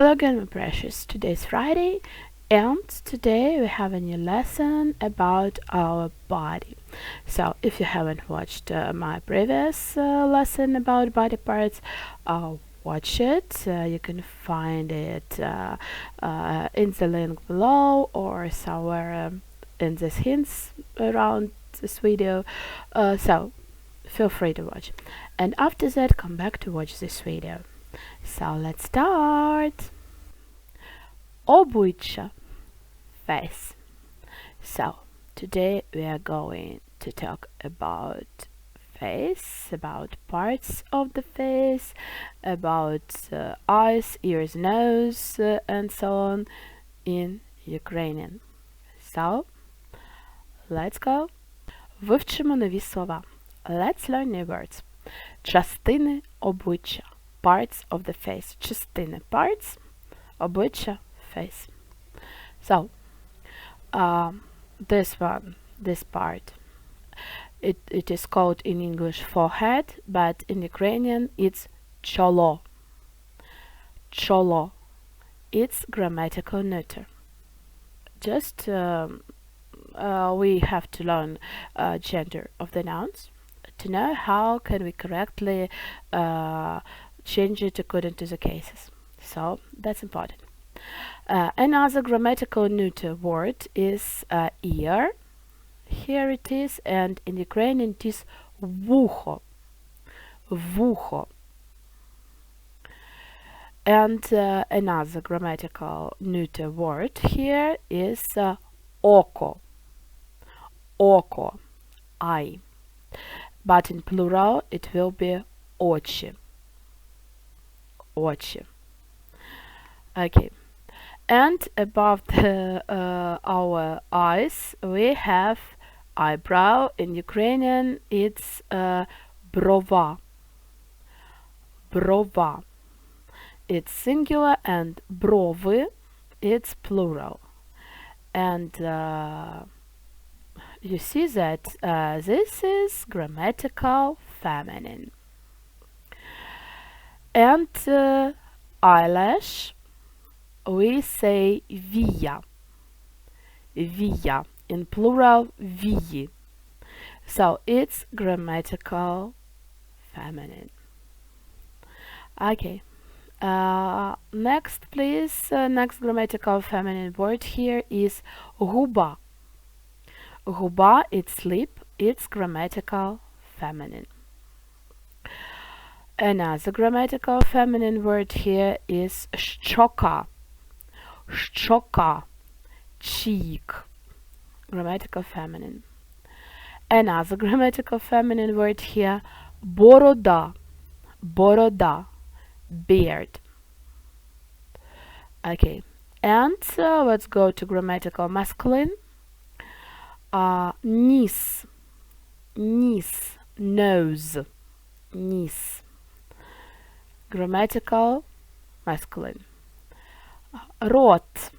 Hello again, my precious. Today is Friday, and today we have a new lesson about our body. So, if you haven't watched my previous lesson about body parts, watch it. You can find it in the link below or somewhere in the hints around this video. So, feel free to watch. And after that, come back to watch this video. So let's start. Обличчя, face. So today we are going to talk about face, about parts of the face, about eyes, ears, nose, and so on in Ukrainian. So let's go. Вивчимо нові слова. Let's learn new words. Частини обличчя. Parts of the face. Частини parts, обличчя, face. So, this part, it is called in English forehead, but in Ukrainian it's чоло. Чоло. It's grammatical neuter. Just we have to learn gender of the nouns to know how can we correctly change it according to the cases. So that's important. Another grammatical neuter word is ear. Here it is, and in Ukrainian it is вухо. Вухо. And another grammatical neuter word here is око. Око. Eye. But in plural it will be очі. Очі. Okay. And above our eyes we have eyebrow. In Ukrainian it's брова. Брова. It's singular, and брови it's plural. And you see that this is grammatical feminine. And eyelash, we say вія. Вія. In plural, вії. So it's grammatical feminine. Okay. Next, please. Next grammatical feminine word here is губа. Губа, it's lip. It's grammatical feminine. Another grammatical feminine word here is щока. Щока. Cheek. Grammatical feminine. Another grammatical feminine word here, борода. Борода. Beard. Okay. And let's go to grammatical masculine. Ніс. Ніс. Nose. Ніс. Grammatical masculine. Рот.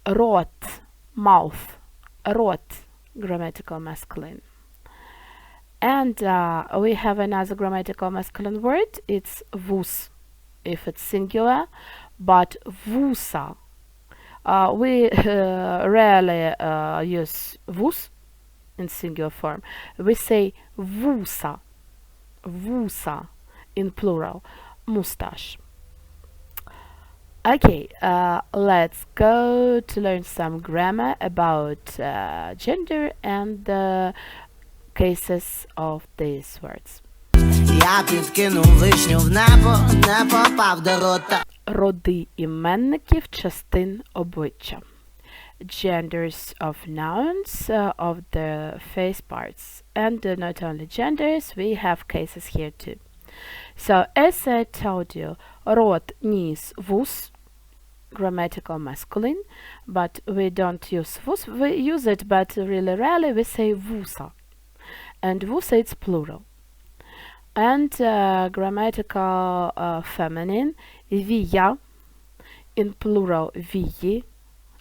Рот. Mouth. Рот. Grammatical masculine. And we have another grammatical masculine word. It's вуз, if it's singular, but вуса. We rarely use вуз in singular form. We say вуса. Вуса in plural. Mustache. Okay, let's go to learn some grammar about gender and the cases of these words. Я підкинув вишню в небо, не попав до рота. Роди іменників частин обличчя. Genders of nouns of the face parts. And not only genders, we have cases here too. So, as I told you, рот, ніс, вуз, grammatical masculine, but we don't use вуз. We use it, but really rarely we say вуса. And вуса, it's plural. And grammatical feminine, вія, in plural, вії,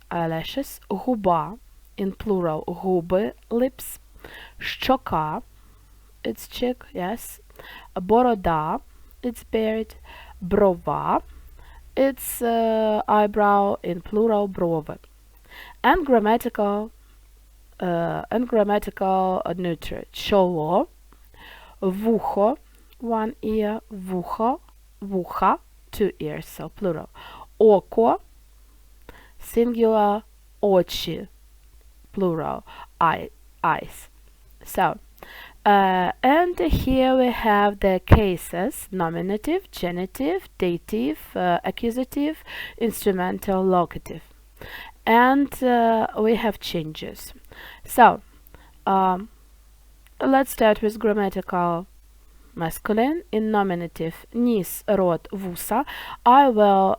eyelashes, губа, in plural, губи, lips, щока, it's cheek, yes, борода, it's beard, брова, it's eyebrow, in plural брови. And grammatical neuter. Чоло, вухо, one ear, вуха, two ears, so plural. Око, singular, очі, plural, eyes. So, and here we have the cases: nominative, genitive, dative, accusative, instrumental, locative. And we have changes. So, let's start with grammatical masculine. In nominative, ніс, рот, вуса. I will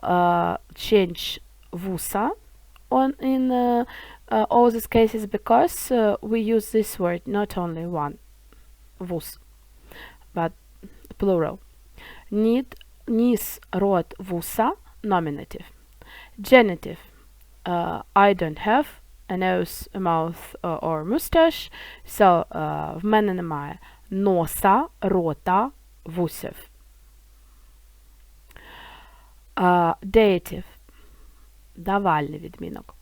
change вуса in all these cases because we use this word, not only one, вус, but plural. Ніс, рот, вуса, nominative. Genitive, I don't have a nose, a mouth or mustache, so в мене немає носа, рота, вусів. Dative, давальний відмінок.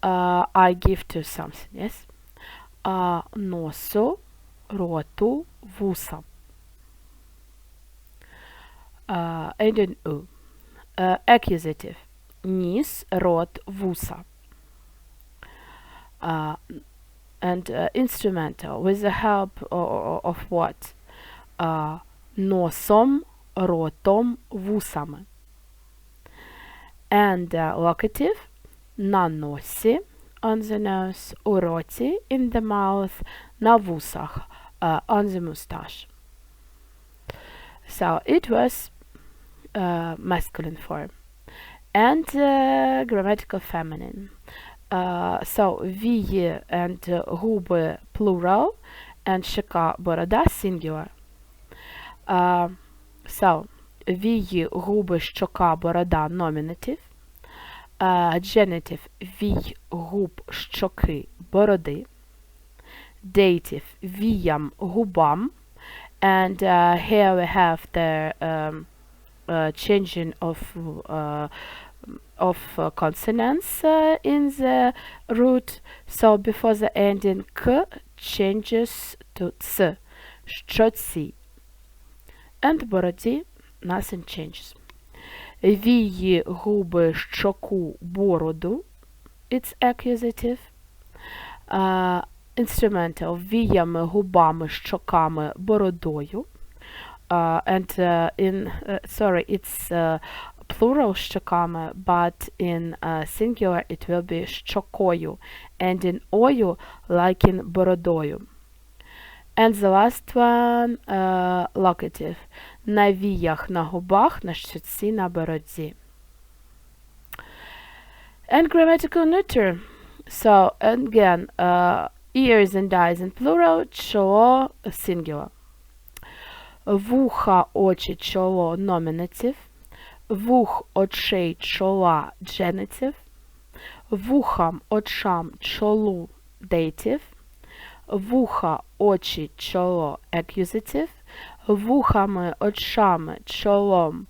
I give to something, yes? Носу, роту, вусам. And in U. Accusative, ніс, рот, вуса. And instrumental, with the help of what? Носом, ротом, вусами. And locative, на носі, on the nose, у роті, in the mouth, на вусах, on the mustache. So it was masculine form. And grammatical feminine. So вії and губи plural, and щека, борода singular. So вії, губи, щока, борода nominative. Genitive, вій, губ, щоки, бороди. Dative, віям, губам. And here we have the changing of consonants in the root. So before the ending k changes to ц, щоці. And бороді, nothing changes. Вії, губи, щоку, бороду, it's accusative. Instrumental, віями, губами, щоками, бородою. And it's plural щоками, but in singular it will be щокою, and in ою, like in бородою. And the last one, locative, на віях, на губах, на щоці, на бороді. And grammatical neuter. So again, ears and eyes in plural, чоло singular. Вуха, очі, чоло nominative. Вух, очей, чола genitive. Вухам, очам, чолу dative. Вуха, очі, чоло accusative. Вухами, очами, чолом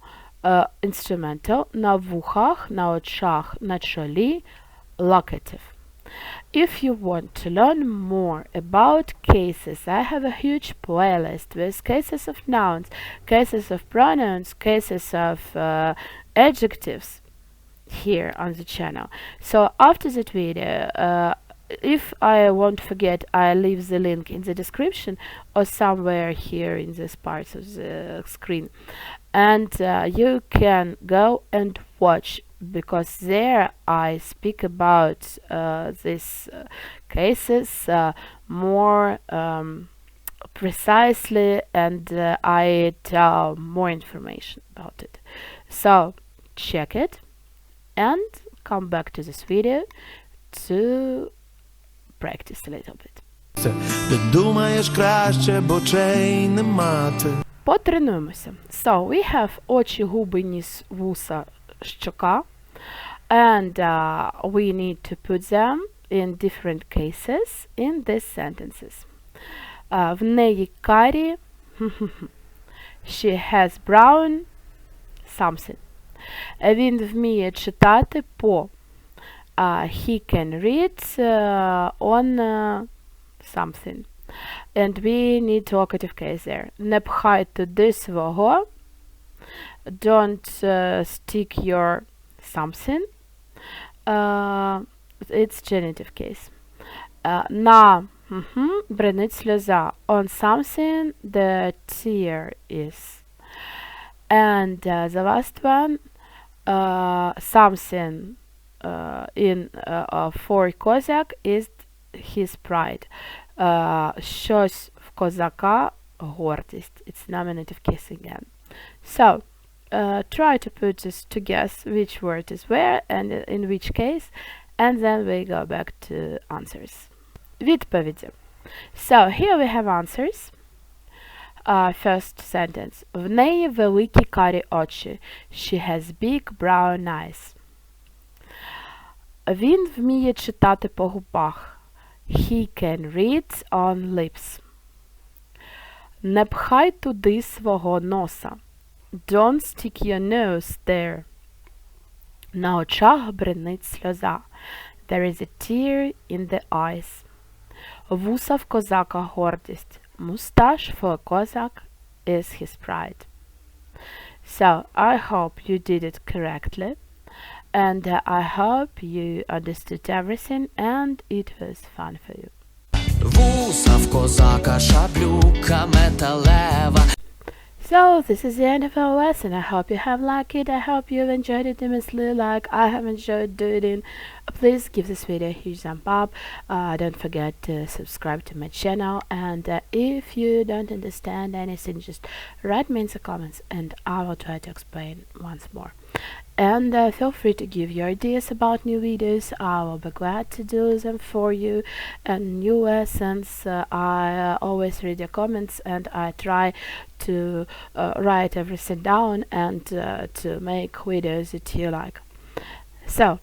instrumental. На вухах, на очах, на чолі locative. If you want to learn more about cases, I have a huge playlist with cases of nouns, cases of pronouns, cases of adjectives here on the channel. So after that video, if I won't forget, I'll leave the link in the description or somewhere here in this part of the screen. And you can go and watch, because there I speak about these cases more precisely, and I tell more information about it. So check it and come back to this video to practice a little bit. Ти думаєш краще, бо очей не мати. Потренуємося. So we have очі, губи, ніс, вуса, щока, and we need to put them in different cases in these sentences. В неї карі, she has brown something. Він вміє читати по. He can read on something. And we need talkative case there. Не пхай туди свого. Don't stick your something. It's genitive case. На бринить сльоза. On something the tear is. And the last one, something for Козак is his pride. Щось в козака гордість. It's nominative case again. So, try to put this to guess which word is where and in which case, and then we go back to answers. Відповіді. So, here we have answers. First sentence. В неї великі карі очі. She has big brown eyes. Він вміє читати по губах. He can read on lips. Не пхай туди свого носа. Don't stick your nose there. На очах бринить сльоза. There is a tear in the eyes. Вуса в козака гордість. Mustache for Cossack is his pride. So, I hope you did it correctly. And I hope you understood everything and it was fun for you. Вуса в козака, шаблюка металева. So, this is the end of our lesson. I hope you have liked it. I hope you've enjoyed it immensely like I have enjoyed doing it. Please give this video a huge thumb up. Don't forget to subscribe to my channel. And if you don't understand anything, just write me in the comments and I will try to explain once more. And feel free to give your ideas about new videos. I will be glad to do them for you. And new lessons, I always read your comments and I try to write everything down and to make videos that you like. So,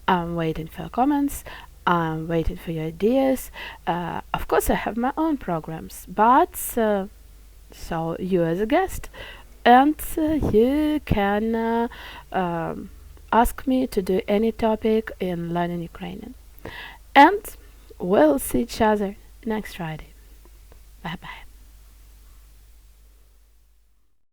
I'm waiting for your comments. I'm waiting for your ideas. Of course, I have my own programs, but so you as a guest. And you can ask me to do any topic in learning Ukrainian. And we'll see each other next Friday. Bye bye.